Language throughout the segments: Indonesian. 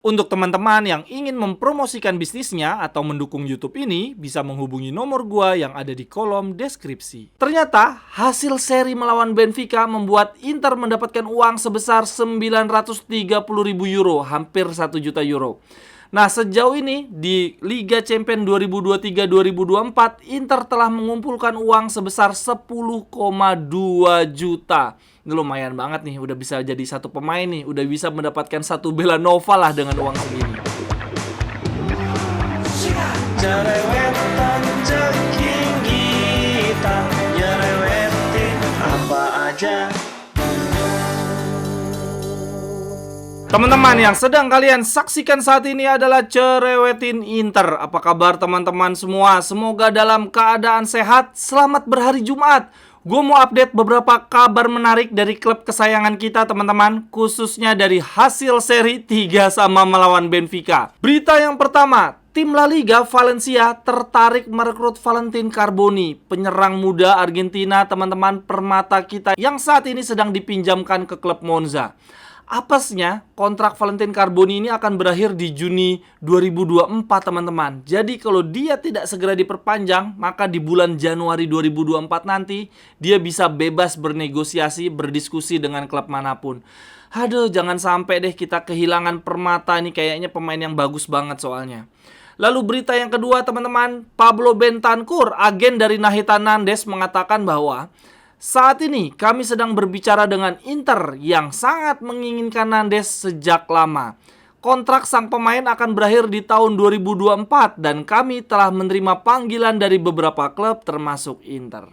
Untuk teman-teman yang ingin mempromosikan bisnisnya atau mendukung YouTube ini, bisa menghubungi nomor gua yang ada di kolom deskripsi. Ternyata, hasil seri melawan Benfica membuat Inter mendapatkan uang sebesar 930.000 euro, hampir 1 juta euro. Nah, sejauh ini di Liga Champions 2023-2024, Inter telah mengumpulkan uang sebesar 10,2 juta. Ini lumayan banget nih, udah bisa jadi satu pemain nih, udah bisa mendapatkan satu Belanova lah dengan uang segini. Cerewetan ceking kita, nyerewetin apa aja. Teman-teman yang sedang kalian saksikan saat ini adalah Cerewetin Inter. Apa kabar teman-teman semua? Semoga dalam keadaan sehat. Selamat berhari Jumat. Gue mau update beberapa kabar menarik dari klub kesayangan kita teman-teman, khususnya dari hasil seri 3 sama melawan Benfica. Berita yang pertama, tim La Liga Valencia tertarik merekrut Valentin Carboni, penyerang muda Argentina teman-teman, permata kita yang saat ini sedang dipinjamkan ke klub Monza. Apesnya, kontrak Valentin Carboni ini akan berakhir di Juni 2024 teman-teman. Jadi kalau dia tidak segera diperpanjang, maka di bulan Januari 2024 nanti dia bisa bebas bernegosiasi, berdiskusi dengan klub manapun. Aduh, jangan sampai deh kita kehilangan permata ini, kayaknya pemain yang bagus banget soalnya. Lalu berita yang kedua teman-teman, Pablo Bentancur, agen dari Nathan Nandez, mengatakan bahwa saat ini kami sedang berbicara dengan Inter yang sangat menginginkan Nandez sejak lama. Kontrak sang pemain akan berakhir di tahun 2024 dan kami telah menerima panggilan dari beberapa klub termasuk Inter.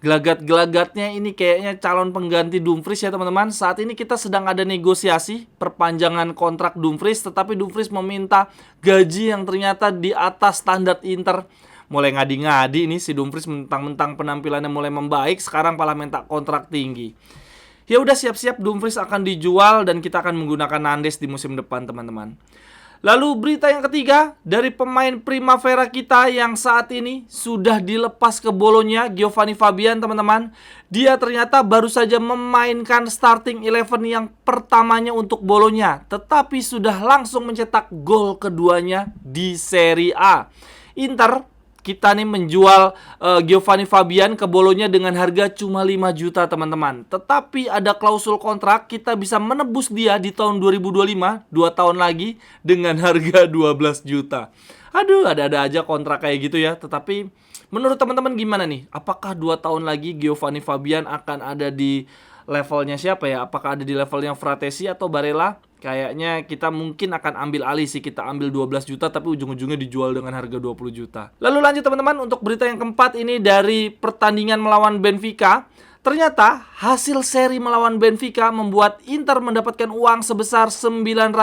Gelagat-gelagatnya ini kayaknya calon pengganti Dumfries ya teman-teman. Saat ini kita sedang ada negosiasi perpanjangan kontrak Dumfries, tetapi Dumfries meminta gaji yang ternyata di atas standar Inter. Mulai ngadi-ngadi nih si Dumfries, mentang-mentang penampilannya mulai membaik, sekarang malah minta kontrak tinggi. Ya udah, siap-siap Dumfries akan dijual dan kita akan menggunakan Nandez di musim depan teman-teman. Lalu berita yang ketiga, dari pemain Primavera kita yang saat ini sudah dilepas ke Bologna, Giovanni Fabian teman-teman. Dia ternyata baru saja memainkan starting 11 yang pertamanya untuk Bologna, tetapi sudah langsung mencetak gol keduanya di Serie A. Inter kita nih menjual Giovanni Fabian ke Bologna dengan harga cuma 5 juta teman-teman. Tetapi ada klausul kontrak, kita bisa menebus dia di tahun 2025, 2 tahun lagi, dengan harga 12 juta. Aduh, ada-ada aja kontrak kayak gitu ya. Tetapi menurut teman-teman gimana nih? Apakah 2 tahun lagi Giovanni Fabian akan ada di levelnya siapa ya? Apakah ada di levelnya Fratesi atau Barella? Kayaknya kita mungkin akan ambil alih sih, kita ambil 12 juta tapi ujung-ujungnya dijual dengan harga 20 juta. Lalu lanjut teman-teman, untuk berita yang keempat ini dari pertandingan melawan Benfica. Ternyata hasil seri melawan Benfica membuat Inter mendapatkan uang sebesar 930.000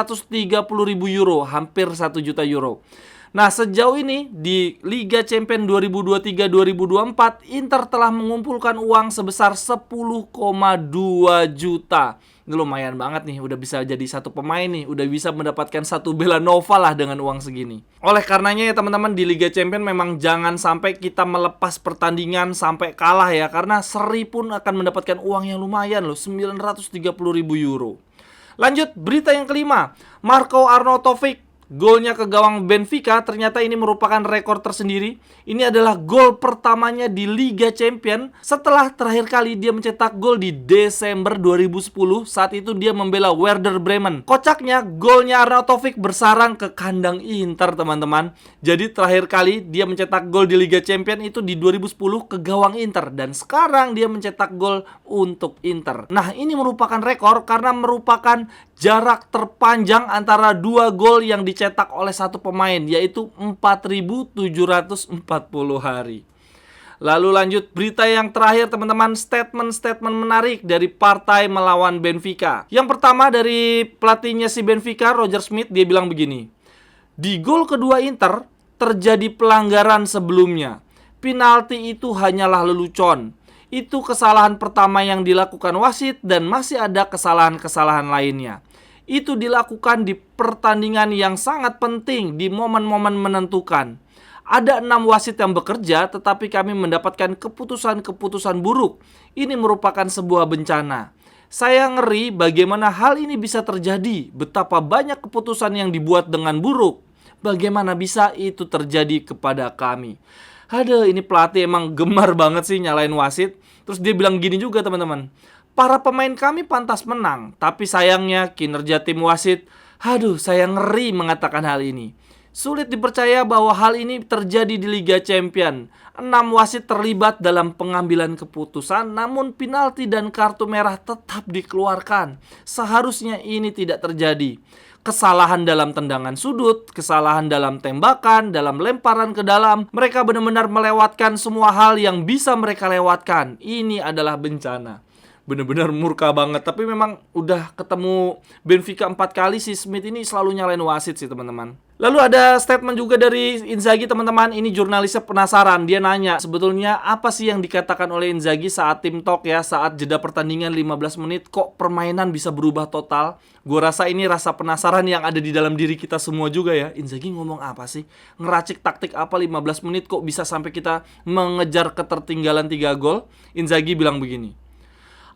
euro, hampir 1 juta euro. Nah, sejauh ini di Liga Champions 2023-2024, Inter telah mengumpulkan uang sebesar 10,2 juta. Ini lumayan banget nih, udah bisa jadi satu pemain nih, udah bisa mendapatkan satu Belanova lah dengan uang segini. Oleh karenanya ya teman-teman, di Liga Champions memang jangan sampai kita melepas pertandingan sampai kalah ya, karena seri pun akan mendapatkan uang yang lumayan loh, 930.000 euro. Lanjut, berita yang kelima, Marco Arnautovic. Golnya ke gawang Benfica ternyata ini merupakan rekor tersendiri. Ini adalah gol pertamanya di Liga Champions setelah terakhir kali dia mencetak gol di Desember 2010. Saat itu dia membela Werder Bremen. Kocaknya, golnya Arnautovic bersarang ke kandang Inter teman-teman. Jadi terakhir kali dia mencetak gol di Liga Champions itu di 2010 ke gawang Inter. Dan sekarang dia mencetak gol untuk Inter. Nah, ini merupakan rekor karena merupakan jarak terpanjang antara 2 gol yang dicetak oleh satu pemain, yaitu 4.740 hari. Lalu lanjut, berita yang terakhir teman-teman, statement menarik dari partai melawan Benfica. Yang pertama dari pelatihnya si Benfica, Roger Schmidt, dia bilang begini. Di gol kedua Inter terjadi pelanggaran sebelumnya. Penalti itu hanyalah lelucon. Itu kesalahan pertama yang dilakukan wasit dan masih ada kesalahan-kesalahan lainnya. Itu dilakukan di pertandingan yang sangat penting, di momen-momen menentukan. Ada 6 wasit yang bekerja, tetapi kami mendapatkan keputusan-keputusan buruk. Ini merupakan sebuah bencana. Saya ngeri bagaimana hal ini bisa terjadi. Betapa banyak keputusan yang dibuat dengan buruk. Bagaimana bisa itu terjadi kepada kami? Aduh, ini pelatih emang gemar banget sih nyalain wasit. Terus dia bilang gini juga teman-teman. Para pemain kami pantas menang, tapi sayangnya kinerja tim wasit, aduh, saya ngeri mengatakan hal ini. Sulit dipercaya bahwa hal ini terjadi di Liga Champion. 6 wasit terlibat dalam pengambilan keputusan, namun penalti dan kartu merah tetap dikeluarkan. Seharusnya ini tidak terjadi. Kesalahan dalam tendangan sudut, kesalahan dalam tembakan, dalam lemparan ke dalam. Mereka benar-benar melewatkan semua hal yang bisa mereka lewatkan. Ini adalah bencana. Bener-bener murka banget. Tapi memang udah ketemu Benfica 4 kali, si Smith ini selalu nyalain wasit sih teman-teman. Lalu ada statement juga dari Inzaghi teman-teman. Ini jurnalisnya penasaran. Dia nanya sebetulnya apa sih yang dikatakan oleh Inzaghi saat tim talk ya, saat jeda pertandingan 15 menit kok permainan bisa berubah total. Gue rasa ini rasa penasaran yang ada di dalam diri kita semua juga ya. Inzaghi ngomong apa sih? Ngeracik taktik apa 15 menit kok bisa sampai kita mengejar ketertinggalan 3 gol? Inzaghi bilang begini.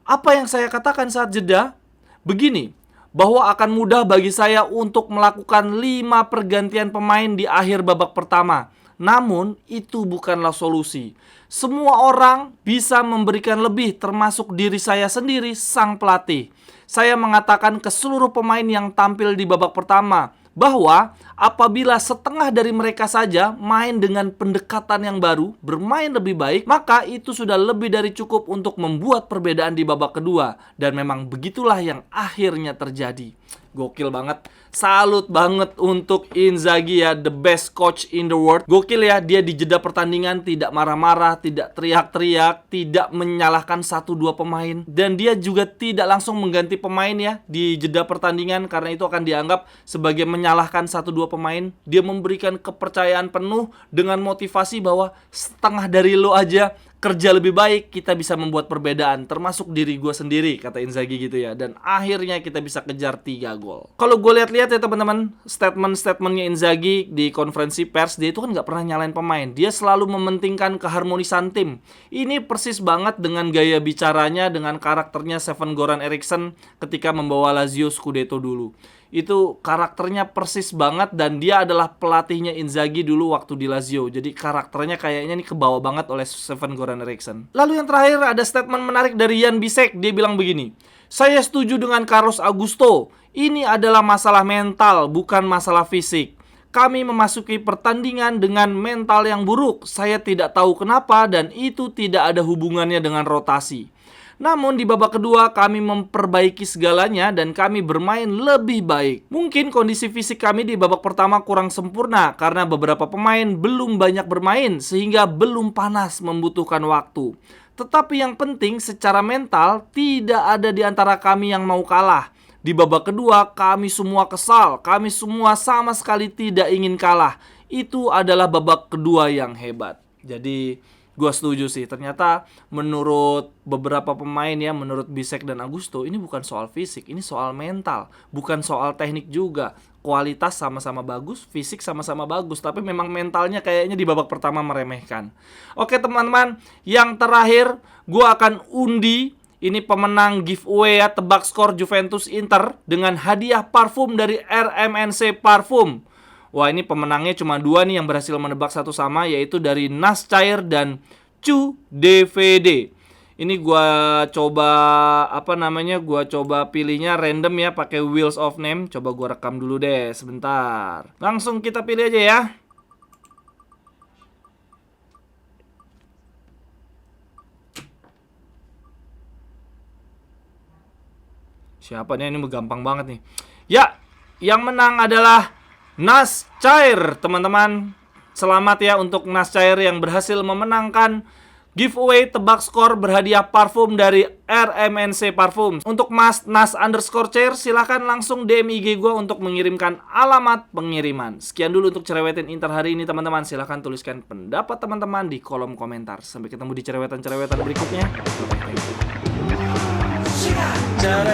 Apa yang saya katakan saat jeda? Begini, bahwa akan mudah bagi saya untuk melakukan 5 pergantian pemain di akhir babak pertama. Namun, itu bukanlah solusi. Semua orang bisa memberikan lebih, termasuk diri saya sendiri, sang pelatih. Saya mengatakan ke seluruh pemain yang tampil di babak pertama, bahwa apabila setengah dari mereka saja main dengan pendekatan yang baru, bermain lebih baik, maka itu sudah lebih dari cukup untuk membuat perbedaan di babak kedua. Dan memang begitulah yang akhirnya terjadi. Gokil banget. Salut banget untuk Inzaghi ya, the best coach in the world. Gokil ya, dia di jeda pertandingan tidak marah-marah, tidak teriak-teriak, tidak menyalahkan 1-2 pemain. Dan dia juga tidak langsung mengganti pemain ya di jeda pertandingan, karena itu akan dianggap sebagai menyalahkan 1-2 pemain. Dia memberikan kepercayaan penuh dengan motivasi bahwa setengah dari lo aja kerja lebih baik, kita bisa membuat perbedaan, termasuk diri gue sendiri, kata Inzaghi gitu ya. Dan akhirnya kita bisa kejar 3 gol. Kalau gue lihat-lihat ya teman-teman, statement-statementnya Inzaghi di konferensi pers, dia itu kan nggak pernah nyalain pemain. Dia selalu mementingkan keharmonisan tim. Ini persis banget dengan gaya bicaranya, dengan karakternya Sven-Goran Eriksson ketika membawa Lazio Scudetto dulu. Itu karakternya persis banget, dan dia adalah pelatihnya Inzaghi dulu waktu di Lazio. Jadi karakternya kayaknya nih kebawa banget oleh Sven-Goran Eriksson. Lalu yang terakhir ada statement menarik dari Jan Bisek. Dia bilang begini, saya setuju dengan Carlos Augusto. Ini adalah masalah mental, bukan masalah fisik. Kami memasuki pertandingan dengan mental yang buruk. Saya tidak tahu kenapa, dan itu tidak ada hubungannya dengan rotasi. Namun di babak kedua kami memperbaiki segalanya dan kami bermain lebih baik. Mungkin kondisi fisik kami di babak pertama kurang sempurna karena beberapa pemain belum banyak bermain sehingga belum panas, membutuhkan waktu. Tetapi yang penting secara mental tidak ada di antara kami yang mau kalah. Di babak kedua kami semua kesal, kami semua sama sekali tidak ingin kalah. Itu adalah babak kedua yang hebat. Jadi gue setuju sih, ternyata menurut beberapa pemain ya, menurut Bisek dan Augusto, ini bukan soal fisik, ini soal mental. Bukan soal teknik juga. Kualitas sama-sama bagus, fisik sama-sama bagus, tapi memang mentalnya kayaknya di babak pertama meremehkan. Oke teman-teman, yang terakhir gue akan undi. Ini pemenang giveaway ya, tebak skor Juventus Inter dengan hadiah parfum dari RMNC Parfum. Wah, ini pemenangnya cuma 2 nih yang berhasil menebak satu sama, yaitu dari Nas Cair dan Cu DVD. Ini gua coba gua coba pilihnya random ya, pakai Wheels of Name. Coba gua rekam dulu deh sebentar. Langsung kita pilih aja ya. Siapa nih? Ini gampang banget nih. Ya, yang menang adalah Nas Cair, teman-teman. Selamat ya untuk Nas Cair yang berhasil memenangkan giveaway tebak skor berhadiah parfum dari RMNC Parfum. Untuk Mas Nas_Cair, silahkan langsung DM IG gue untuk mengirimkan alamat pengiriman. Sekian dulu untuk Cerewetin Inter hari ini teman-teman. Silahkan tuliskan pendapat teman-teman di kolom komentar. Sampai ketemu di cerewetan-cerewetan berikutnya. Bye-bye.